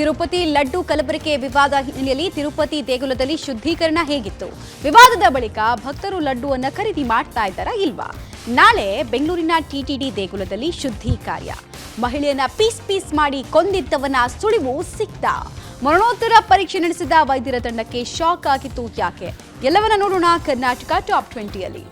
ತಿರುಪತಿ ಲಡ್ಡು ಕಲಬೆರಕೆ ವಿವಾದ ಹಿನ್ನೆಲೆಯಲ್ಲಿ ತಿರುಪತಿ ದೇಗುಲದಲ್ಲಿ ಶುದ್ಧೀಕರಣ ಹೇಗಿತ್ತು? ವಿವಾದದ ಬಳಿಕ ಭಕ್ತರು ಲಡ್ಡುವನ್ನು ಖರೀದಿ ಮಾಡ್ತಾ ಇದ್ದಾರಾ ಇಲ್ವಾ? ನಾಳೆ ಬೆಂಗಳೂರಿನ ಟಿಟಿಡಿ ದೇಗುಲದಲ್ಲಿ ಶುದ್ಧಿ ಕಾರ್ಯ. ಮಹಿಳೆಯನ್ನ ಪೀಸ್ ಮಾಡಿ ಕೊಂದಿದ್ದವನ ಸುಳಿವು ಸಿಕ್ತ. ಮರಣೋತ್ತರ ಪರೀಕ್ಷೆ ನಡೆಸಿದ ವೈದ್ಯರ ತಂಡಕ್ಕೆ ಶಾಕ್ ಆಗಿತ್ತು ಯಾಕೆ? ಎಲ್ಲವನ್ನ ನೋಡೋಣ ಕರ್ನಾಟಕ ಟಾಪ್ 20ಯಲ್ಲಿ.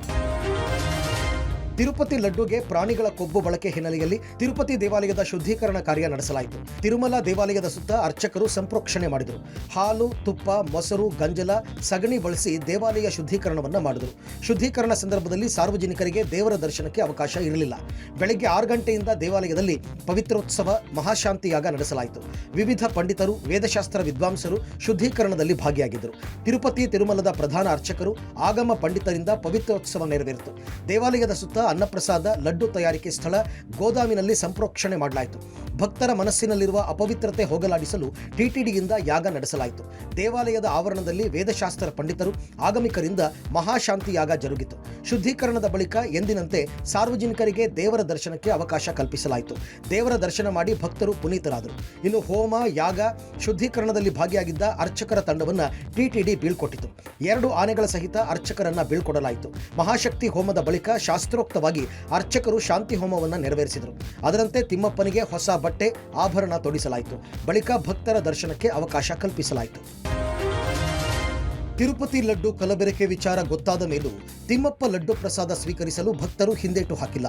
ತಿರುಪತಿ ಲಡ್ಡುಗೆ ಪ್ರಾಣಿಗಳ ಕೊಬ್ಬು ಬಳಕೆ ಹಿನ್ನೆಲೆಯಲ್ಲಿ ತಿರುಪತಿ ದೇವಾಲಯದ ಶುದ್ಧೀಕರಣ ಕಾರ್ಯ ನಡೆಸಲಾಯಿತು. ತಿರುಮಲ ದೇವಾಲಯದ ಸುತ್ತ ಅರ್ಚಕರು ಸಂಪ್ರೋಕ್ಷಣೆ ಮಾಡಿದರು. ಹಾಲು, ತುಪ್ಪ, ಮೊಸರು, ಗಂಜಲ, ಸಗಣಿ ಬಳಸಿ ದೇವಾಲಯ ಶುದ್ಧೀಕರಣವನ್ನು ಮಾಡಿದರು. ಶುದ್ಧೀಕರಣ ಸಂದರ್ಭದಲ್ಲಿ ಸಾರ್ವಜನಿಕರಿಗೆ ದೇವರ ದರ್ಶನಕ್ಕೆ ಅವಕಾಶ ಇರಲಿಲ್ಲ. ಬೆಳಗ್ಗೆ 6 ಗಂಟೆಯಿಂದ ದೇವಾಲಯದಲ್ಲಿ ಪವಿತ್ರೋತ್ಸವ ಮಹಾಶಾಂತಿಯಾಗ ನಡೆಸಲಾಯಿತು. ವಿವಿಧ ಪಂಡಿತರು, ವೇದಶಾಸ್ತ್ರ ವಿದ್ವಾಂಸರು ಶುದ್ಧೀಕರಣದಲ್ಲಿ ಭಾಗಿಯಾಗಿದ್ದರು. ತಿರುಪತಿ ತಿರುಮಲದ ಪ್ರಧಾನ ಅರ್ಚಕರು, ಆಗಮ ಪಂಡಿತರಿಂದ ಪವಿತ್ರೋತ್ಸವ ನೆರವೇರಿತು. ದೇವಾಲಯದ ಸುತ್ತ ಅನ್ನಪ್ರಸಾದ, ಲಡ್ಡು ತಯಾರಿಕೆ ಸ್ಥಳ, ಗೋದಾಮಿನಲ್ಲಿ ಸಂಪ್ರೋಕ್ಷಣೆ ಮಾಡಲಾಯಿತು. ಭಕ್ತರ ಮನಸ್ಸಿನಲ್ಲಿರುವ ಅಪವಿತ್ರತೆ ಹೋಗಲಾಡಿಸಲು ಟಿಟಿಡಿಯಿಂದ ಯಾಗ ನಡೆಸಲಾಯಿತು. ದೇವಾಲಯದ ಆವರಣದಲ್ಲಿ ವೇದಶಾಸ್ತ್ರ ಪಂಡಿತರು, ಆಗಮಿಕರಿಂದ ಮಹಾಶಾಂತಿ ಯಾಗ ಜರುಗಿತು. ಶುದ್ಧೀಕರಣದ ಬಳಿಕ ಎಂದಿನಂತೆ ಸಾರ್ವಜನಿಕರಿಗೆ ದೇವರ ದರ್ಶನಕ್ಕೆ ಅವಕಾಶ ಕಲ್ಪಿಸಲಾಯಿತು. ದೇವರ ದರ್ಶನ ಮಾಡಿ ಭಕ್ತರು ಪುನೀತರಾದರು. ಇನ್ನು ಹೋಮ, ಯಾಗ, ಶುದ್ಧೀಕರಣದಲ್ಲಿ ಭಾಗಿಯಾಗಿದ್ದ ಅರ್ಚಕರ ತಂಡವನ್ನು ಟಿಟಿಡಿ ಬೀಳ್ಕೊಟ್ಟಿತು. 2 ಆನೆಗಳ ಸಹಿತ ಅರ್ಚಕರನ್ನ ಬೀಳ್ಕೊಡಲಾಯಿತು. ಮಹಾಶಕ್ತಿ ಹೋಮದ ಬಳಿಕ ಶಾಸ್ತ್ರೋಕ್ತವಾಗಿ ಅರ್ಚಕರು ಶಾಂತಿ ಹೋಮವನ್ನು ನೆರವೇರಿಸಿದರು. ಅದರಂತೆ ತಿಮ್ಮಪ್ಪನಿಗೆ ಹೊಸ ಬಟ್ಟೆ, ಆಭರಣ ತೊಡಿಸಲಾಯಿತು. ಬಳಿಕ ಭಕ್ತರ ದರ್ಶನಕ್ಕೆ ಅವಕಾಶ ಕಲ್ಪಿಸಲಾಯಿತು. ತಿರುಪತಿ ಲಡ್ಡು ಕಲಬೆರಕೆ ವಿಚಾರ ಗೊತ್ತಾದ ಮೇಲೂ ತಿಮ್ಮಪ್ಪ ಲಡ್ಡು ಪ್ರಸಾದ ಸ್ವೀಕರಿಸಲು ಭಕ್ತರು ಹಿಂದೇಟು ಹಾಕಿಲ್ಲ.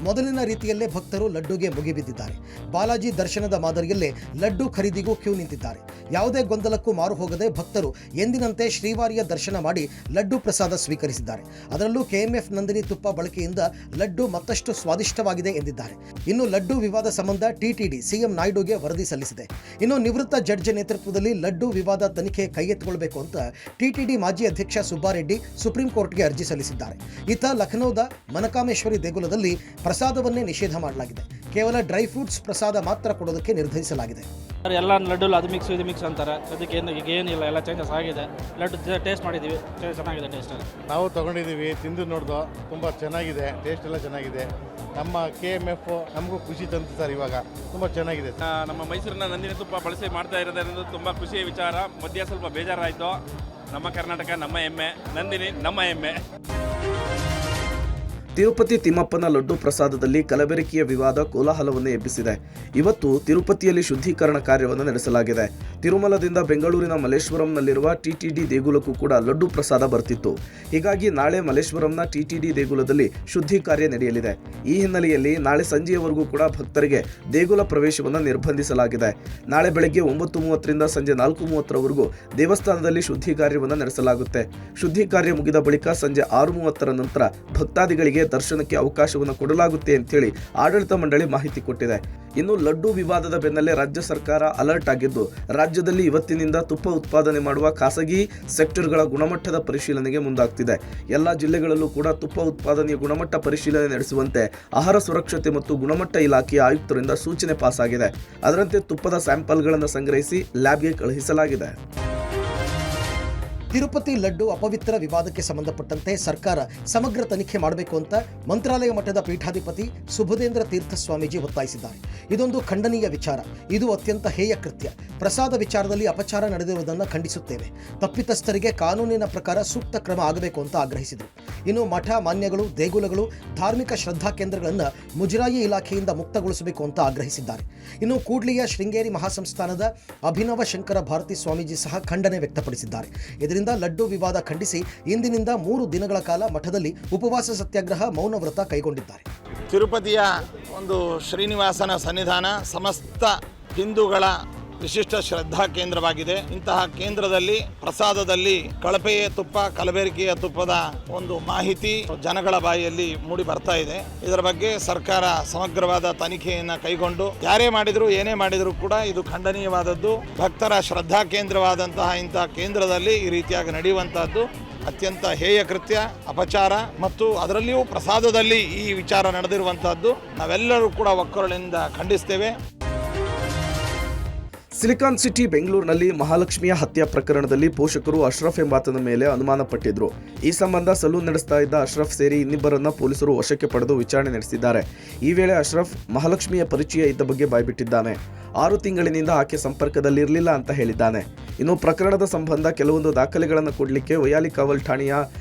ಮೊದಲಿನ ರೀತಿಯಲ್ಲೇ ಭಕ್ತರು ಲಡ್ಡುಗೆ ಮುಗಿಬಿದ್ದಿದ್ದಾರೆ. ಬಾಲಾಜಿ ದರ್ಶನದ ಮಾದರಿಯಲ್ಲೇ ಲಡ್ಡು ಖರೀದಿಗೂ ಕ್ಯೂ ನಿಂತಿದ್ದಾರೆ. ಯಾವುದೇ ಗೊಂದಲಕ್ಕೂ ಮಾರು ಹೋಗದೆ ಭಕ್ತರು ಎಂದಿನಂತೆ ಶ್ರೀವಾರಿಯ ದರ್ಶನ ಮಾಡಿ ಲಡ್ಡು ಪ್ರಸಾದ ಸ್ವೀಕರಿಸಿದ್ದಾರೆ. ಅದರಲ್ಲೂ ಕೆಎಂಎಫ್ ನಂದಿನಿ ತುಪ್ಪ ಬಳಕೆಯಿಂದ ಲಡ್ಡು ಮತ್ತಷ್ಟು ಸ್ವಾದಿಷ್ಟವಾಗಿದೆ ಎಂದಿದ್ದಾರೆ. ಇನ್ನು ಲಡ್ಡು ವಿವಾದ ಸಂಬಂಧ ಟಿಟಿಡಿ ಸಿಎಂ ನಾಯ್ಡುಗೆ ವರದಿ ಸಲ್ಲಿಸಿದೆ. ಇನ್ನು ನಿವೃತ್ತ ಜಡ್ಜ್ ನೇತೃತ್ವದಲ್ಲಿ ಲಡ್ಡು ವಿವಾದ ತನಿಖೆ ಕೈಗೆತ್ತಿಕೊಳ್ಳಬೇಕು ಅಂತ ಟಿಟಿಡಿ ಮಾಜಿ ಅಧ್ಯಕ್ಷ ಸುಬ್ಬಾರೆಡ್ಡಿ ಸುಪ್ರೀಂ ಕೋರ್ಟ್ಗೆ ಅರ್ಜಿ ಸಲ್ಲಿಸಿದ್ದಾರೆ. ಇತ್ತ ಲಖನೌದ ಮನಕಾಮೇಶ್ವರಿ ದೇಗುಲದಲ್ಲಿ ಪ್ರಸಾದವನ್ನೇ ನಿಷೇಧ ಮಾಡಲಾಗಿದೆ. ಕೇವಲ ಡ್ರೈ ಫ್ರೂಟ್ಸ್ ಪ್ರಸಾದ ಮಾತ್ರ ಕೊಡೋದಕ್ಕೆ ನಿರ್ಧರಿಸಲಾಗಿದೆ. ಎಲ್ಲ ಲಡ್ಡು ಅದು ಮಿಕ್ಸ್ ಇದು ಮಿಕ್ಸ್ ಅಂತಾರೆ. ಅದಕ್ಕೆ ಏನಿಲ್ಲ, ಎಲ್ಲ ಚೇಂಜಸ್ ಆಗಿದೆ. ಲಡ್ಡು ಟೇಸ್ಟ್ ಮಾಡಿದ್ದೀವಿ, ಚೆನ್ನಾಗಿದೆ ಟೇಸ್ಟ್. ನಾವು ತಗೊಂಡಿದ್ದೀವಿ, ತಿಂದು ನೋಡ್ದು, ತುಂಬ ಚೆನ್ನಾಗಿದೆ, ಟೇಸ್ಟ್ ಎಲ್ಲ ಚೆನ್ನಾಗಿದೆ. ನಮ್ಮ KMF ನಮಗೂ ಖುಷಿ ತಂತು ಸರ್. ಇವಾಗ ತುಂಬ ಚೆನ್ನಾಗಿದೆ. ನಮ್ಮ ಮೈಸೂರಿನ ನಂದಿನಿ ತುಪ್ಪ ಬಳಸಿ ಮಾಡ್ತಾ ಇರೋದ್ರಿಂದ ತುಂಬ ಖುಷಿಯ ವಿಚಾರ. ಮಧ್ಯ ಸ್ವಲ್ಪ ಬೇಜಾರಾಯಿತು. ನಮ್ಮ ಕರ್ನಾಟಕ ನಮ್ಮ ಹೆಮ್ಮೆ, ನಂದಿನಿ ನಮ್ಮ ಹೆಮ್ಮೆ. ತಿರುಪತಿ ತಿಮ್ಮಪ್ಪನ ಲಡ್ಡು ಪ್ರಸಾದದಲ್ಲಿ ಕಲಬೆರಕೆಯ ವಿವಾದ ಕೋಲಾಹಲವನ್ನು ಎಬ್ಬಿಸಿದೆ. ಇವತ್ತು ತಿರುಪತಿಯಲ್ಲಿ ಶುದ್ಧೀಕರಣ ಕಾರ್ಯವನ್ನು ನಡೆಸಲಾಗಿದೆ. ತಿರುಮಲದಿಂದ ಬೆಂಗಳೂರಿನ ಮಲ್ಲೇಶ್ವರಂನಲ್ಲಿರುವ ಟಿಟಿಡಿ ದೇಗುಲಕ್ಕೂ ಕೂಡ ಲಡ್ಡು ಪ್ರಸಾದ ಬರ್ತಿತ್ತು. ಹೀಗಾಗಿ ನಾಳೆ ಮಲ್ಲೇಶ್ವರಂನ ಟಿಟಿಡಿ ದೇಗುಲದಲ್ಲಿ ಶುದ್ಧಿ ಕಾರ್ಯ ನಡೆಯಲಿದೆ. ಈ ಹಿನ್ನೆಲೆಯಲ್ಲಿ ನಾಳೆ ಸಂಜೆಯವರೆಗೂ ಕೂಡ ಭಕ್ತರಿಗೆ ದೇಗುಲ ಪ್ರವೇಶವನ್ನು ನಿರ್ಬಂಧಿಸಲಾಗಿದೆ. ನಾಳೆ ಬೆಳಗ್ಗೆ 9:30ರಿಂದ ಸಂಜೆ 4:30ರವರೆಗೂ ದೇವಸ್ಥಾನದಲ್ಲಿ ಶುದ್ಧಿ ಕಾರ್ಯವನ್ನು ನಡೆಸಲಾಗುತ್ತೆ. ಶುದ್ಧಿ ಕಾರ್ಯ ಮುಗಿದ ಬಳಿಕ ಸಂಜೆ 6:30ರ ನಂತರ ಭಕ್ತಾದಿಗಳಿಗೆ ದರ್ಶನಕ್ಕೆ ಅವಕಾಶವನ್ನು ಕೊಡಲಾಗುತ್ತೆ ಅಂತೇಳಿ ಆಡಳಿತ ಮಂಡಳಿ ಮಾಹಿತಿ ಕೊಟ್ಟಿದೆ. ಇನ್ನು ಲಡ್ಡು ವಿವಾದದ ಬೆನ್ನಲ್ಲೇ ರಾಜ್ಯ ಸರ್ಕಾರ ಅಲರ್ಟ್ ಆಗಿದ್ದು, ರಾಜ್ಯದಲ್ಲಿ ಇವತ್ತಿನಿಂದ ತುಪ್ಪ ಉತ್ಪಾದನೆ ಮಾಡುವ ಖಾಸಗಿ ಸೆಕ್ಟರ್ಗಳ ಗುಣಮಟ್ಟದ ಪರಿಶೀಲನೆಗೆ ಮುಂದಾಗ್ತಿದೆ. ಎಲ್ಲ ಜಿಲ್ಲೆಗಳಲ್ಲೂ ಕೂಡ ತುಪ್ಪ ಉತ್ಪಾದನೆಯ ಗುಣಮಟ್ಟ ಪರಿಶೀಲನೆ ನಡೆಸುವಂತೆ ಆಹಾರ ಸುರಕ್ಷತೆ ಮತ್ತು ಗುಣಮಟ್ಟ ಇಲಾಖೆಯ ಆಯುಕ್ತರಿಂದ ಸೂಚನೆ ಪಾಸ್ ಆಗಿದೆ. ಅದರಂತೆ ತುಪ್ಪದ ಸ್ಯಾಂಪಲ್ಗಳನ್ನು ಸಂಗ್ರಹಿಸಿ ಲ್ಯಾಬ್ಗೆ ಕಳುಹಿಸಲಾಗಿದೆ. ತಿರುಪತಿ ಲಡ್ಡು ಅಪವಿತ್ರ ವಿವಾದಕ್ಕೆ ಸಂಬಂಧಪಟ್ಟಂತೆ ಸರ್ಕಾರ ಸಮಗ್ರ ತನಿಖೆ ಮಾಡಬೇಕು ಅಂತ ಮಂತ್ರಾಲಯ ಮಠದ ಪೀಠಾಧಿಪತಿ ಸುಬುಧೇಂದ್ರ ತೀರ್ಥ ಸ್ವಾಮೀಜಿ ಒತ್ತಾಯಿಸಿದ್ದಾರೆ. ಇದೊಂದು ಖಂಡನೀಯ ವಿಚಾರ. ಇದು ಅತ್ಯಂತ ಹೇಯ ಕೃತ್ಯ. ಪ್ರಸಾದ ವಿಚಾರದಲ್ಲಿ ಅಪಚಾರ ನಡೆದಿರುವುದನ್ನು ಖಂಡಿಸುತ್ತೇವೆ. ತಪ್ಪಿತಸ್ಥರಿಗೆ ಕಾನೂನಿನ ಪ್ರಕಾರ ಸೂಕ್ತ ಕ್ರಮ ಆಗಬೇಕು ಅಂತ ಆಗ್ರಹಿಸಿದರು. ಇನ್ನು ಮಠ, ಮಾನ್ಯಗಳು, ದೇಗುಲಗಳು, ಧಾರ್ಮಿಕ ಶ್ರದ್ಧಾ ಕೇಂದ್ರಗಳನ್ನು ಮುಜರಾಯಿ ಇಲಾಖೆಯಿಂದ ಮುಕ್ತಗೊಳಿಸಬೇಕು ಅಂತ ಆಗ್ರಹಿಸಿದ್ದಾರೆ. ಇನ್ನು ಕೂಡ್ಲಿಯ ಶೃಂಗೇರಿ ಮಹಾಸಂಸ್ಥಾನದ ಅಭಿನವ ಶಂಕರ ಭಾರತಿ ಸ್ವಾಮೀಜಿ ಸಹ ಖಂಡನೆ ವ್ಯಕ್ತಪಡಿಸಿದ್ದಾರೆ. ಇದರಿಂದ ಲಡ್ಡು ವಿವಾದ ಖಂಡಿಸಿ ಇಂದಿನಿಂದ 3 ದಿನಗಳ ಕಾಲ ಮಠದಲ್ಲಿ ಉಪವಾಸ ಸತ್ಯಾಗ್ರಹ, ಮೌನ ವ್ರತ ಕೈಗೊಂಡಿದ್ದಾರೆ. ತಿರುಪತಿಯ ಒಂದು ಶ್ರೀನಿವಾಸನ ಸನ್ನಿಧಾನ ಸಮಸ್ತ ಹಿಂದೂಗಳ ವಿಶಿಷ್ಟ ಶ್ರದ್ಧಾ ಕೇಂದ್ರವಾಗಿದೆ. ಇಂತಹ ಕೇಂದ್ರದಲ್ಲಿ ಪ್ರಸಾದದಲ್ಲಿ ಕಳಪೆಯ ತುಪ್ಪ, ಕಲಬೆರಕೆಯ ತುಪ್ಪದ ಒಂದು ಮಾಹಿತಿ ಜನಗಳ ಬಾಯಿಯಲ್ಲಿ ಮೂಡಿ ಬರ್ತಾ ಇದೆ. ಇದರ ಬಗ್ಗೆ ಸರ್ಕಾರ ಸಮಗ್ರವಾದ ತನಿಖೆಯನ್ನು ಕೈಗೊಂಡು ಯಾರೇ ಮಾಡಿದ್ರು ಏನೇ ಮಾಡಿದ್ರು ಕೂಡ ಇದು ಖಂಡನೀಯವಾದದ್ದು. ಭಕ್ತರ ಶ್ರದ್ಧಾ ಕೇಂದ್ರವಾದಂತಹ ಇಂತಹ ಕೇಂದ್ರದಲ್ಲಿ ಈ ರೀತಿಯಾಗಿ ನಡೆಯುವಂತಹದ್ದು ಅತ್ಯಂತ ಹೇಯ ಕೃತ್ಯ, ಅಪಚಾರ ಮತ್ತು ಅದರಲ್ಲಿಯೂ ಪ್ರಸಾದದಲ್ಲಿ ಈ ವಿಚಾರ ನಡೆದಿರುವಂತಹದ್ದು ನಾವೆಲ್ಲರೂ ಕೂಡ ಒಕ್ಕೊರಳಿನಿಂದ ಖಂಡಿಸ್ತೇವೆ. ಸಿಲಿಕಾನ್ ಸಿಟಿ ಬೆಂಗಳೂರಿನಲ್ಲಿ ಮಹಾಲಕ್ಷ್ಮಿಯ ಹತ್ಯೆ ಪ್ರಕರಣದಲ್ಲಿ ಪೋಷಕರು ಅಶ್ರಫ್ ಎಂಬಾತನ ಮೇಲೆ ಅನುಮಾನ ಪಟ್ಟಿದ್ರು. ಈ ಸಂಬಂಧ ಸಲೂನ್ ನಡೆಸ್ತಾ ಇದ್ದ ಅಶ್ರಫ್ ಸೇರಿ ಇನ್ನಿಬ್ಬರನ್ನ ಪೊಲೀಸರು ವಶಕ್ಕೆ ಪಡೆದು ವಿಚಾರಣೆ ನಡೆಸಿದ್ದಾರೆ. ಈ ವೇಳೆ ಅಶ್ರಫ್ ಮಹಾಲಕ್ಷ್ಮಿಯ ಪರಿಚಯ ಇದ್ದ ಬಗ್ಗೆ ಬಾಯ್ಬಿಟ್ಟಿದ್ದಾನೆ. 6 ತಿಂಗಳಿನಿಂದ ಆಕೆ ಸಂಪರ್ಕದಲ್ಲಿರಲಿಲ್ಲ ಅಂತ ಹೇಳಿದ್ದಾನೆ. ಇನ್ನು ಪ್ರಕರಣದ ಸಂಬಂಧ ಕೆಲವೊಂದು ದಾಖಲೆಗಳನ್ನು ಕೊಡಲಿಕ್ಕೆ ವೈಯಾಲಿ ಕಾವಲ್ ಠಾಣೆಯ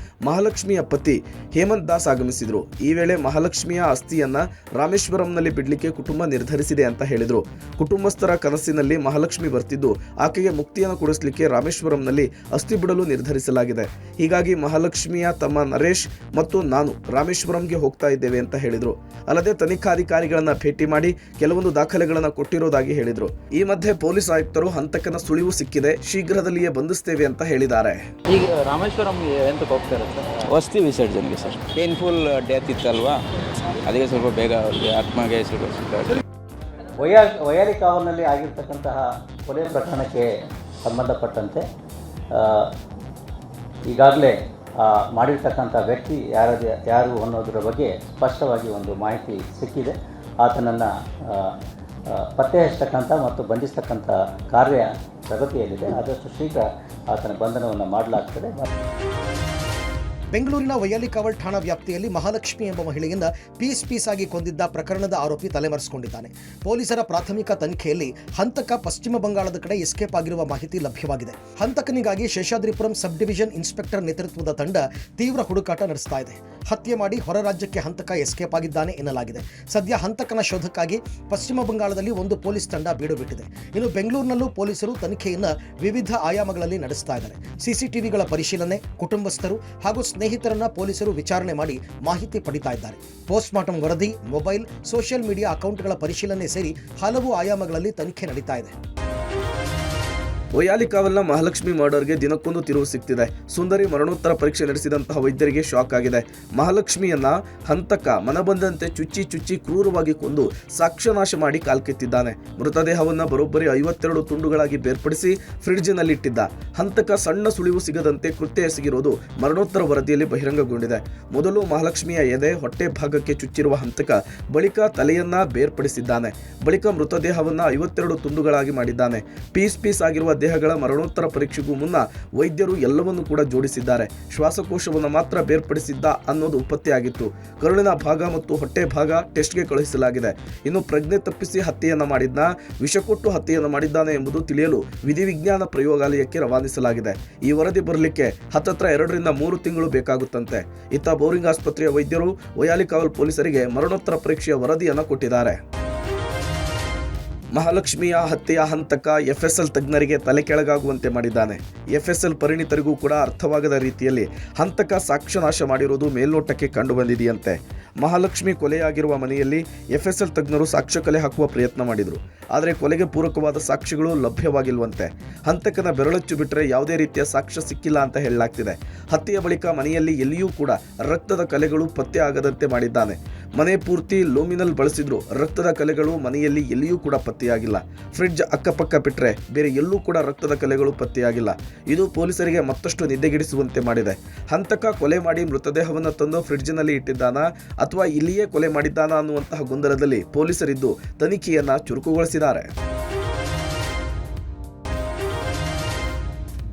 ಮಹಾಲಕ್ಷ್ಮಿಯ ಪತಿ ಹೇಮಂತ್ ದಾಸ್ ಆಗಮಿಸಿದ್ರು. ಈ ವೇಳೆ ಮಹಾಲಕ್ಷ್ಮಿಯ ಅಸ್ಥಿಯನ್ನ ರಾಮೇಶ್ವರಂನಲ್ಲಿ ಬಿಡಲಿಕ್ಕೆ ಕುಟುಂಬ ನಿರ್ಧರಿಸಿದೆ ಅಂತ ಹೇಳಿದ್ರು. ಕುಟುಂಬಸ್ಥರ ಕನಸಿನಲ್ಲಿ ಮಹಾಲಕ್ಷ್ಮಿ ಬರ್ತಿದ್ದು ಆಕೆಗೆ ಮುಕ್ತಿಯನ್ನು ಕೊಡಿಸಲಿಕ್ಕೆ ರಾಮೇಶ್ವರಂನಲ್ಲಿ ಅಸ್ಥಿ ಬಿಡಲು ನಿರ್ಧರಿಸಲಾಗಿದೆ. ಹೀಗಾಗಿ ಮಹಾಲಕ್ಷ್ಮಿಯ ತಮ್ಮ ನರೇಶ್ ಮತ್ತು ನಾನು ರಾಮೇಶ್ವರಂಗೆ ಹೋಗ್ತಾ ಇದ್ದೇವೆ ಅಂತ ಹೇಳಿದ್ರು. ಅಲ್ಲದೆ ತನಿಖಾಧಿಕಾರಿಗಳನ್ನ ಭೇಟಿ ಮಾಡಿ ಕೆಲವೊಂದು ದಾಖಲೆಗಳನ್ನು ಕೊಟ್ಟಿರೋದಾಗಿ ಹೇಳಿದ್ರು. ಈ ಮಧ್ಯೆ ಪೊಲೀಸ್ ಆಯುಕ್ತರು ಹಂತಕನ ಸುಳಿವು ಸಿಕ್ಕಿದೆ, ಶೀಘ್ರದಲ್ಲಿಯೇ ಬಂಧಿಸ್ತೇವೆ ಅಂತ ಹೇಳಿದ್ದಾರೆ. ಈಗ ರಾಮೇಶ್ವರಂ ಎಂತಕ್ಕೆ ಹೋಗ್ತಾರೆ ಸರ್? ಅಸ್ಥಿ ವಿಸರ್ಜನೆಗೆ ಸರ್. ಪೇನ್ಫುಲ್ ಡೆತ್ ಇತ್ತಲ್ವಾ, ಅದಕ್ಕೆ ಸ್ವಲ್ಪ ಬೇಗ ಅವ್ರಿಗೆ ಆತ್ಮಗೆ ಸ್ವಲ್ಪ ವೈಯಾಲಿ ಕಾವಲ್ನಲ್ಲಿ ಆಗಿರ್ತಕ್ಕಂತಹ ಕೊಲೆ ಪ್ರಕರಣಕ್ಕೆ ಸಂಬಂಧಪಟ್ಟಂತೆ ಈಗಾಗಲೇ ಮಾಡಿರ್ತಕ್ಕಂಥ ವ್ಯಕ್ತಿ ಯಾರು ಅನ್ನೋದರ ಬಗ್ಗೆ ಸ್ಪಷ್ಟವಾಗಿ ಒಂದು ಮಾಹಿತಿ ಸಿಕ್ಕಿದೆ. ಆತನನ್ನು ಪತ್ತೆ ಹಚ್ಚತಕ್ಕಂಥ ಮತ್ತು ಬಂಧಿಸ್ತಕ್ಕಂಥ ಕಾರ್ಯ ಪ್ರಗತಿಯಲ್ಲಿದೆ. ಆದಷ್ಟು ಶೀಘ್ರ ಆತನ ಬಂಧನವನ್ನು ಮಾಡಲಾಗ್ತದೆ. ಬೆಂಗಳೂರಿನ ವೈಯಾಲಿ ಕಾವಲ್ ಠಾಣಾ ವ್ಯಾಪ್ತಿಯಲ್ಲಿ ಮಹಾಲಕ್ಷ್ಮಿ ಎಂಬ ಮಹಿಳೆಯನ್ನ ಪೀಸ್ ಆಗಿ ಕೊಂದಿದ್ದ ಪ್ರಕರಣದ ಆರೋಪಿ ತಲೆಮರೆಸಿಕೊಂಡಿದ್ದಾನೆ. ಪೊಲೀಸರ ಪ್ರಾಥಮಿಕ ತನಿಖೆಯಲ್ಲಿ ಹಂತಕ ಪಶ್ಚಿಮ ಬಂಗಾಳದ ಕಡೆ ಎಸ್ಕೇಪ್ ಆಗಿರುವ ಮಾಹಿತಿ ಲಭ್ಯವಾಗಿದೆ. ಹಂತಕನಿಗಾಗಿ ಶೇಷಾದ್ರಿಪುರಂ ಸಬ್ ಡಿವಿಷನ್ ಇನ್ಸ್ಪೆಕ್ಟರ್ ನೇತೃತ್ವದ ತಂಡ ತೀವ್ರ ಹುಡುಕಾಟ ನಡೆಸ್ತಾ ಇದೆ. ಹತ್ಯೆ ಮಾಡಿ ಹೊರ ರಾಜ್ಯಕ್ಕೆ ಹಂತಕ ಎಸ್ಕೇಪ್ ಆಗಿದ್ದಾನೆ ಎನ್ನಲಾಗಿದೆ. ಸದ್ಯ ಹಂತಕನ ಶೋಧಕ್ಕಾಗಿ ಪಶ್ಚಿಮ ಬಂಗಾಳದಲ್ಲಿ ಒಂದು ಪೊಲೀಸ್ ತಂಡ ಬೀಡು ಬಿಟ್ಟಿದೆ. ಇನ್ನು ಬೆಂಗಳೂರಿನಲ್ಲೂ ಪೊಲೀಸರು ತನಿಖೆಯನ್ನು ವಿವಿಧ ಆಯಾಮಗಳಲ್ಲಿ ನಡೆಸ್ತಾ ಇದ್ದಾರೆ. ಸಿಸಿಟಿವಿಗಳ ಪರಿಶೀಲನೆ, ಕುಟುಂಬಸ್ಥರು ಹಾಗೂ ಸ್ನೇಹಿತರನ್ನ ಪೊಲೀಸರು ವಿಚಾರಣೆ ಮಾಡಿ ಮಾಹಿತಿ ಪಡಿತಾ ಇದ್ದಾರೆ. ಪೋಸ್ಟ್ಮಾರ್ಟಂ ವರದಿ, ಮೊಬೈಲ್, ಸೋಷಿಯಲ್ ಮೀಡಿಯಾ ಅಕೌಂಟ್ಗಳ ಪರಿಶೀಲನೆ ಸೇರಿ ಹಲವು ಆಯಾಮಗಳಲ್ಲಿ ತನಿಖೆ ನಡೀತಾ ಇದೆ. ವೈಯಾಲಿ ಕಾವಲ್ನ ಮಹಾಲಕ್ಷ್ಮಿ ಮರ್ಡರ್ಗೆ ದಿನಕ್ಕೊಂದು ತಿರುವು ಸಿಗ್ತಿದೆ. ಸುಂದರಿ ಮರಣೋತ್ತರ ಪರೀಕ್ಷೆ ನಡೆಸಿದಂತಹ ವೈದ್ಯರಿಗೆ ಶಾಕ್ ಆಗಿದೆ. ಮಹಾಲಕ್ಷ್ಮಿಯನ್ನ ಹಂತಕ ಮನಬಂದಂತೆ ಚುಚ್ಚಿ ಕ್ರೂರವಾಗಿ ಕೊಂದು ಸಾಕ್ಷ್ಯನಾಶ ಮಾಡಿ ಕಾಲ್ಕೆತ್ತಿದ್ದಾನೆ. ಮೃತದೇಹವನ್ನು ಬರೋಬ್ಬರಿ 52 ತುಂಡುಗಳಾಗಿ ಬೇರ್ಪಡಿಸಿ ಫ್ರಿಡ್ಜ್ನಲ್ಲಿಟ್ಟಿದ್ದ. ಹಂತಕ ಸಣ್ಣ ಸುಳಿವು ಸಿಗದಂತೆ ಕೃತ್ಯ ಎಸಗಿರೋದು ಮರಣೋತ್ತರ ವರದಿಯಲ್ಲಿ ಬಹಿರಂಗಗೊಂಡಿದೆ. ಮೊದಲು ಮಹಾಲಕ್ಷ್ಮಿಯ ಎದೆ, ಹೊಟ್ಟೆ ಭಾಗಕ್ಕೆ ಚುಚ್ಚಿರುವ ಹಂತಕ ಬಳಿಕ ತಲೆಯನ್ನ ಬೇರ್ಪಡಿಸಿದ್ದಾನೆ. ಬಳಿಕ ಮೃತದೇಹವನ್ನ 52 ತುಂಡುಗಳಾಗಿ ಮಾಡಿದ್ದಾನೆ. ಪೀಸ್ ಆಗಿರುವ ದೇಹಗಳ ಮರಣೋತ್ತರ ಪರೀಕ್ಷೆಗೂ ಮುನ್ನ ವೈದ್ಯರು ಎಲ್ಲವನ್ನೂ ಕೂಡ ಜೋಡಿಸಿದ್ದಾರೆ. ಶ್ವಾಸಕೋಶವನ್ನು ಮಾತ್ರ ಬೇರ್ಪಡಿಸಿದ್ದ ಅನ್ನೋದು ಪತ್ತೆಯಾಗಿತ್ತು. ಕರುಳಿನ ಭಾಗ ಮತ್ತು ಹೊಟ್ಟೆ ಭಾಗ ಟೆಸ್ಟ್ಗೆ ಕಳುಹಿಸಲಾಗಿದೆ. ಇನ್ನು ಪ್ರಜ್ಞೆ ತಪ್ಪಿಸಿ ಹತ್ಯೆಯನ್ನ ಮಾಡಿದ್ನ, ವಿಷಕೊಟ್ಟು ಹತ್ಯೆಯನ್ನು ಮಾಡಿದ್ದಾನೆ ಎಂಬುದು ತಿಳಿಯಲು ವಿಧಿವಿಜ್ಞಾನ ಪ್ರಯೋಗಾಲಯಕ್ಕೆ ರವಾನಿಸಲಾಗಿದೆ. ಈ ವರದಿ ಬರಲಿಕ್ಕೆ ಹತ್ತತ್ರ 2 ರಿಂದ 3 ತಿಂಗಳು ಬೇಕಾಗುತ್ತಂತೆ. ಇತ್ತ ಬೋರಿಂಗ್ ಆಸ್ಪತ್ರೆಯ ವೈದ್ಯರು ವೈಯಾಲಿ ಕಾವಲ್ ಪೊಲೀಸರಿಗೆ ಮರಣೋತ್ತರ ಪರೀಕ್ಷೆಯ ವರದಿಯನ್ನು ಕೊಟ್ಟಿದ್ದಾರೆ. ಮಹಾಲಕ್ಷ್ಮಿಯ ಹತ್ಯೆಯ ಹಂತಕ FSL ತಜ್ಞರಿಗೆ ತಲೆ ಕೆಳಗಾಗುವಂತೆ ಮಾಡಿದ್ದಾನೆ. FSL ಪರಿಣಿತರಿಗೂ ಕೂಡ ಅರ್ಥವಾಗದ ರೀತಿಯಲ್ಲಿ ಹಂತಕ ಸಾಕ್ಷ್ಯನಾಶ ಮಾಡಿರುವುದು ಮೇಲ್ನೋಟಕ್ಕೆ ಕಂಡುಬಂದಿದೆಯಂತೆ. ಮಹಾಲಕ್ಷ್ಮಿ ಕೊಲೆಯಾಗಿರುವ ಮನೆಯಲ್ಲಿ FSL ತಜ್ಞರು ಸಾಕ್ಷ್ಯ ಕಲೆ ಹಾಕುವ ಪ್ರಯತ್ನ ಮಾಡಿದರು. ಆದರೆ ಕೊಲೆಗೆ ಪೂರಕವಾದ ಸಾಕ್ಷಿಗಳು ಲಭ್ಯವಾಗಿಲ್ವಂತೆ. ಹಂತಕನ ಬೆರಳಚ್ಚು ಬಿಟ್ಟರೆ ಯಾವುದೇ ರೀತಿಯ ಸಾಕ್ಷ್ಯ ಸಿಕ್ಕಿಲ್ಲ ಅಂತ ಹೇಳಲಾಗ್ತಿದೆ. ಹತ್ಯೆಯ ಬಳಿಕ ಮನೆಯಲ್ಲಿ ಎಲ್ಲಿಯೂ ಕೂಡ ರಕ್ತದ ಕಲೆಗಳು ಪತ್ತೆ ಆಗದಂತೆ ಮಾಡಿದ್ದಾನೆ. ಮನೆ ಪೂರ್ತಿ ಲೂಮಿನಲ್ ಬಳಸಿದ್ರು, ರಕ್ತದ ಕಲೆಗಳು ಮನೆಯಲ್ಲಿ ಎಲ್ಲಿಯೂ ಕೂಡ ಪತ್ತೆಯಾಗಿಲ್ಲ. ಫ್ರಿಡ್ಜ್ ಅಕ್ಕಪಕ್ಕ ಬಿಟ್ಟರೆ ಬೇರೆ ಎಲ್ಲೂ ಕೂಡ ರಕ್ತದ ಕಲೆಗಳು ಪತ್ತೆಯಾಗಿಲ್ಲ. ಇದು ಪೊಲೀಸರಿಗೆ ಮತ್ತಷ್ಟು ನಿದ್ದೆಗೆಡಿಸುವಂತೆ ಮಾಡಿದೆ. ಹಂತಕ ಕೊಲೆ ಮಾಡಿ ಮೃತದೇಹವನ್ನು ತಂದು ಫ್ರಿಡ್ಜ್ನಲ್ಲಿ ಇಟ್ಟಿದ್ದಾನ ಅಥವಾ ಇಲ್ಲಿಯೇ ಕೊಲೆ ಮಾಡಿದ್ದಾನ ಅನ್ನುವಂತಹ ಗೊಂದಲದಲ್ಲಿ ಪೊಲೀಸರಿದ್ದು ತನಿಖೆಯನ್ನ ಚುರುಕುಗೊಳಿಸಿದ್ದಾರೆ.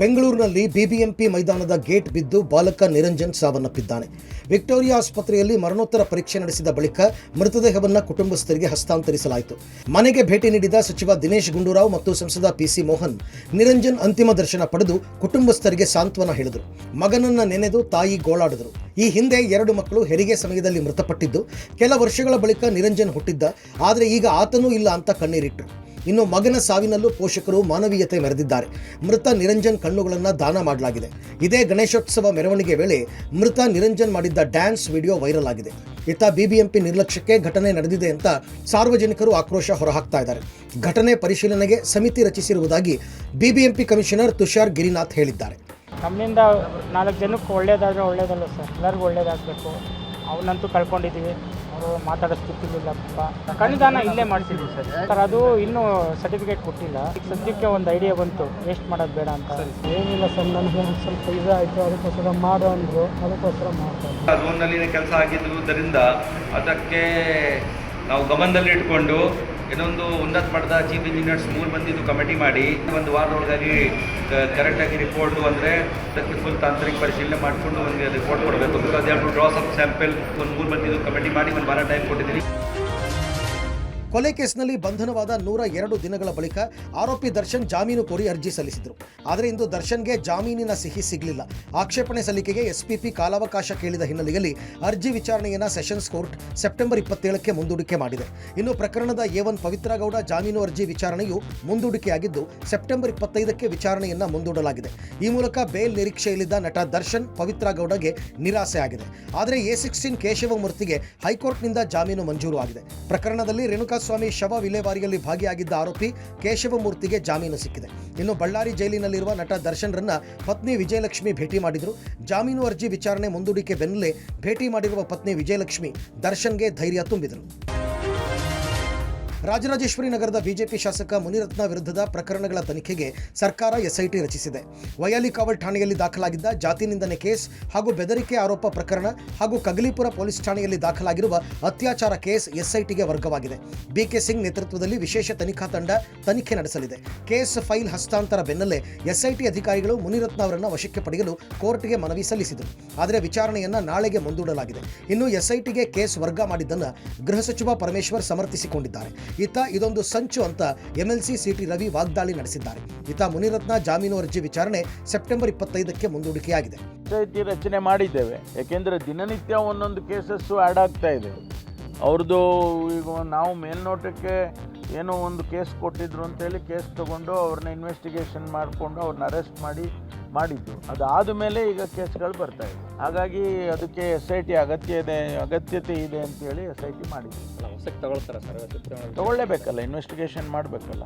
ಬೆಂಗಳೂರಿನಲ್ಲಿ ಬಿಬಿಎಂಪಿ ಮೈದಾನದ ಗೇಟ್ ಬಿದ್ದು ಬಾಲಕ ನಿರಂಜನ್ ಸಾವನ್ನಪ್ಪಿದ್ದಾನೆ. ವಿಕ್ಟೋರಿಯಾ ಆಸ್ಪತ್ರೆಯಲ್ಲಿ ಮರಣೋತ್ತರ ಪರೀಕ್ಷೆ ನಡೆಸಿದ ಬಳಿಕ ಮೃತದೇಹವನ್ನು ಕುಟುಂಬಸ್ಥರಿಗೆ ಹಸ್ತಾಂತರಿಸಲಾಯಿತು. ಮನೆಗೆ ಭೇಟಿ ನೀಡಿದ ಸಚಿವ ದಿನೇಶ್ ಗುಂಡೂರಾವ್ ಮತ್ತು ಸಂಸದ PC ಮೋಹನ್ ನಿರಂಜನ್ ಅಂತಿಮ ದರ್ಶನ ಪಡೆದು ಕುಟುಂಬಸ್ಥರಿಗೆ ಸಾಂತ್ವನ ಹೇಳಿದರು. ಮಗನನ್ನ ನೆನೆದು ತಾಯಿ ಗೋಳಾಡಿದರು. ಈ ಹಿಂದೆ 2 ಮಕ್ಕಳು ಹೆರಿಗೆ ಸಮಯದಲ್ಲಿ ಮೃತಪಟ್ಟಿದ್ದು, ಕೆಲ ವರ್ಷಗಳ ಬಳಿಕ ನಿರಂಜನ್ ಹುಟ್ಟಿದ್ದ. ಆದರೆ ಈಗ ಆತನೂ ಇಲ್ಲ ಅಂತ ಕಣ್ಣೀರಿಟ್ಟರು. ಇನ್ನು ಮಗನ ಸಾವಿನಲ್ಲೂ ಪೋಷಕರು ಮಾನವೀಯತೆ ಮೆರೆದಿದ್ದಾರೆ. ಮೃತ ನಿರಂಜನ್ ಕಣ್ಣುಗಳನ್ನು ದಾನ ಮಾಡಲಾಗಿದೆ. ಇದೇ ಗಣೇಶೋತ್ಸವ ಮೆರವಣಿಗೆ ವೇಳೆ ಮೃತ ನಿರಂಜನ್ ಮಾಡಿದ್ದ ಡ್ಯಾನ್ಸ್ ವಿಡಿಯೋ ವೈರಲ್ ಆಗಿದೆ. ಇತ್ತ ಬಿಬಿಎಂಪಿ ನಿರ್ಲಕ್ಷ್ಯಕ್ಕೆ ಘಟನೆ ನಡೆದಿದೆ ಅಂತ ಸಾರ್ವಜನಿಕರು ಆಕ್ರೋಶ ಹೊರಹಾಕ್ತಾ ಇದ್ದಾರೆ. ಘಟನೆ ಪರಿಶೀಲನೆಗೆ ಸಮಿತಿ ರಚಿಸಿರುವುದಾಗಿ ಬಿಬಿಎಂಪಿ ಕಮಿಷನರ್ ತುಷಾರ್ ಗಿರಿನಾಥ್ ಹೇಳಿದ್ದಾರೆ. ನಮ್ಮಿಂದ 4 ಜನಕ್ಕೆ ಒಳ್ಳೇದಾದರೆ ಒಳ್ಳೇದಲ್ಲ ಸರ್, ಎಲ್ಲರಿಗೂ ಒಳ್ಳೇದಾಗಬೇಕು. ಅವನಂತೂ ಕಳ್ಕೊಂಡಿದ್ದೀವಿ. ಅವರು ಮಾತಾಡೋ ಸ್ಥಿತಿಲಿಲ್ಲಪ್ಪ. ಕಣ್ಣಿದಾನ ಇಲ್ಲೇ ಮಾಡಿಸಿದ್ವಿ ಸರ್. ಅದು ಇನ್ನೂ ಸರ್ಟಿಫಿಕೇಟ್ ಕೊಟ್ಟಿಲ್ಲ. ಸದ್ಯಕ್ಕೆ ಒಂದು ಐಡಿಯಾ ಬಂತು, ವೇಸ್ಟ್ ಮಾಡೋದು ಬೇಡ ಅಂತ. ಏನಿಲ್ಲ ಸರ್, ನನಗೆ ಒಂದು ಸ್ವಲ್ಪ ಇದಾಯಿತು, ಅದಕ್ಕೋಸ್ಕರ ಮಾಡು ಅಂದರು, ಅದಕ್ಕೋಸ್ಕರ ಮಾಡ್ತಾರೆ. ಝೋನ್ನಲ್ಲಿನ ಕೆಲಸ ಆಗಿದ್ದರಿಂದ ಅದಕ್ಕೆ ನಾವು ಗಮನದಲ್ಲಿ ಇಟ್ಕೊಂಡು ಇನ್ನೊಂದು ಉನ್ನತ ಮಟ್ಟದ ಚೀಫ್ ಇಂಜಿನಿಯರ್ಸ್ 3 ಮಂದಿದು ಕಮಿಟಿ ಮಾಡಿ ಒಂದು ವಾರದೊಳಗಾಗಿ ಕರೆಕ್ಟಾಗಿ ರಿಪೋರ್ಟು ಅಂದರೆ ಅದಕ್ಕೆ ಫುಲ್ ತಾಂತ್ರಿಕ ಪರಿಶೀಲನೆ ಮಾಡಿಕೊಂಡು ಒಂದು ರಿಪೋರ್ಟ್ ಕೊಡಬೇಕು. Because they have to draw some sample. ಒಂದು 3 ಮಂದಿದು ಕಮಿಟಿ ಮಾಡಿ ಒಂದು ವಾರ ಟೈಮ್ ಕೊಟ್ಟಿದ್ದೀನಿ. ಕೊಲೆ ಕೇಸ್ನಲ್ಲಿ ಬಂಧನವಾದ 102 ದಿನಗಳ ಬಳಿಕ ಆರೋಪಿ ದರ್ಶನ್ ಜಾಮೀನು ಕೋರಿ ಅರ್ಜಿ ಸಲ್ಲಿಸಿದರು. ಆದರೆ ಇಂದು ದರ್ಶನ್ಗೆ ಜಾಮೀನಿನ ಸಿಹಿ ಸಿಗಲಿಲ್ಲ. ಆಕ್ಷೇಪಣೆ ಸಲ್ಲಿಕೆಗೆ ಎಸ್ಪಿಪಿ ಕಾಲಾವಕಾಶ ಕೇಳಿದ ಹಿನ್ನೆಲೆಯಲ್ಲಿ ಅರ್ಜಿ ವಿಚಾರಣೆಯನ್ನು ಸೆಷನ್ಸ್ ಕೋರ್ಟ್ ಸೆಪ್ಟೆಂಬರ್ 27ಕ್ಕೆ ಮುಂದೂಡಿಕೆ ಮಾಡಿದೆ. ಇನ್ನು ಪ್ರಕರಣದ A1 ಪವಿತ್ರ ಗೌಡ ಜಾಮೀನು ಅರ್ಜಿ ವಿಚಾರಣೆಯು ಮುಂದೂಡಿಕೆಯಾಗಿದ್ದು ಸೆಪ್ಟೆಂಬರ್ 25ಕ್ಕೆ ವಿಚಾರಣೆಯನ್ನು ಮುಂದೂಡಲಾಗಿದೆ. ಈ ಮೂಲಕ ಬೇಲ್ ನಿರೀಕ್ಷೆಯಲ್ಲಿದ್ದ ನಟ ದರ್ಶನ್ ಪವಿತ್ರ ಗೌಡಗೆ ನಿರಾಸೆ ಆಗಿದೆ. ಆದರೆ A16 ಕೇಶವಮೂರ್ತಿಗೆ ಹೈಕೋರ್ಟ್ನಿಂದ ಜಾಮೀನು ಮಂಜೂರು ಆಗಿದೆ. ಪ್ರಕರಣದಲ್ಲಿ ರೇಣುಕಾಸ್ವಾಮಿ ಶವ ವಿಲೇವಾರಿಯಲ್ಲಿ ಭಾಗಿಯಾಗಿದ್ದ ಆರೋಪಿ ಕೇಶವಮೂರ್ತಿಗೆ ಜಾಮೀನು ಸಿಕ್ಕಿದೆ. ಇನ್ನು ಬಳ್ಳಾರಿ ಜೈಲಿನಲ್ಲಿರುವ ನಟ ದರ್ಶನ್ರನ್ನ ಪತ್ನಿ ವಿಜಯಲಕ್ಷ್ಮಿ ಭೇಟಿ ಮಾಡಿದ್ರು. ಜಾಮೀನು ಅರ್ಜಿ ವಿಚಾರಣೆ ಮುಂದೂಡಿಕೆ ಬೆನ್ನಲ್ಲೇ ಭೇಟಿ ಮಾಡಿರುವ ಪತ್ನಿ ವಿಜಯಲಕ್ಷ್ಮಿ ದರ್ಶನ್ಗೆ ಧೈರ್ಯ ತುಂಬಿದರು. ರಾಜರಾಜೇಶ್ವರಿ ನಗರದ ಬಿಜೆಪಿ ಶಾಸಕ ಮುನಿರತ್ನ ವಿರುದ್ಧದ ಪ್ರಕರಣಗಳ ತನಿಖೆಗೆ ಸರ್ಕಾರ ಎಸ್ಐಟಿ ರಚಿಸಿದೆ. ವೈಯಾಲಿಕಾವಲ್ ಠಾಣೆಯಲ್ಲಿ ದಾಖಲಾಗಿದ್ದ ಜಾತಿ ನಿಂದನೆ ಕೇಸ್ ಹಾಗೂ ಬೆದರಿಕೆ ಆರೋಪ ಪ್ರಕರಣ ಹಾಗೂ ಕಗಲಿಪುರ ಪೊಲೀಸ್ ಠಾಣೆಯಲ್ಲಿ ದಾಖಲಾಗಿರುವ ಅತ್ಯಾಚಾರ ಕೇಸ್ ಎಸ್ಐಟಿಗೆ ವರ್ಗವಾಗಿದೆ. ಬಿಕೆ ಸಿಂಗ್ ನೇತೃತ್ವದಲ್ಲಿ ವಿಶೇಷ ತನಿಖಾ ತಂಡ ತನಿಖೆ ನಡೆಸಲಿದೆ. ಕೇಸ್ ಫೈಲ್ ಹಸ್ತಾಂತರ ಬೆನ್ನಲ್ಲೇ ಎಸ್ಐಟಿ ಅಧಿಕಾರಿಗಳು ಮುನಿರತ್ನ ಅವರನ್ನು ವಶಕ್ಕೆ ಪಡೆಯಲು ಕೋರ್ಟ್ಗೆ ಮನವಿ ಸಲ್ಲಿಸಿದರು. ಆದರೆ ವಿಚಾರಣೆಯನ್ನು ನಾಳೆಗೆ ಮುಂದೂಡಲಾಗಿದೆ. ಇನ್ನು ಎಸ್ಐಟಿಗೆ ಕೇಸ್ ವರ್ಗ ಮಾಡಿದ್ದನ್ನು ಗೃಹ ಸಚಿವ ಪರಮೇಶ್ವರ್ ಸಮರ್ಥಿಸಿಕೊಂಡಿದ್ದಾರೆ. ಇದೊಂದು ಸಂಚು ಅಂತ ಎಂಎಲ್ಸಿ ಸಿಟಿ ರವಿ ವಾಗ್ದಾಳಿ ನಡೆಸಿದ್ದಾರೆ. ಮುನಿರತ್ನ ಜಾಮೀನು ಅರ್ಜಿ ವಿಚಾರಣೆ ಸೆಪ್ಟೆಂಬರ್ 25ಕ್ಕೆ ಮುಂದೂಡಿಕೆಯಾಗಿದೆ. ಎಸ್ಐಟಿ ರಚನೆ ಮಾಡಿದ್ದೇವೆ. ಯಾಕೆಂದರೆ ದಿನನಿತ್ಯ ಒಂದೊಂದು ಕೇಸಸ್ಸು ಆ್ಯಡ್ ಆಗ್ತಾ ಇದೆ. ಅವ್ರದ್ದು ಈಗ ನಾವು ಮೇಲ್ನೋಟಕ್ಕೆ ಏನೋ ಒಂದು ಕೇಸ್ ಕೊಟ್ಟಿದ್ರು ಅಂತೇಳಿ ಕೇಸ್ ತೊಗೊಂಡು ಅವ್ರನ್ನ ಇನ್ವೆಸ್ಟಿಗೇಷನ್ ಮಾಡಿಕೊಂಡು ಅವ್ರನ್ನ ಅರೆಸ್ಟ್ ಮಾಡಿದ್ದು. ಅದಾದ ಮೇಲೆ ಈಗ ಕೇಸ್ಗಳು ಬರ್ತಾ ಇದೆ. ಹಾಗಾಗಿ ಅದಕ್ಕೆ SIT ಅಗತ್ಯತೆ ಇದೆ ಅಂತೇಳಿ SIT ಮಾಡಿದ್ವಿ. ತಗೊಳ್ತಾರೆ ಸರ್, ತಗೊಳ್ಳೇಬೇಕಲ್ಲ, ಇನ್ವೆಸ್ಟಿಗೇಷನ್ ಮಾಡಬೇಕಲ್ಲ.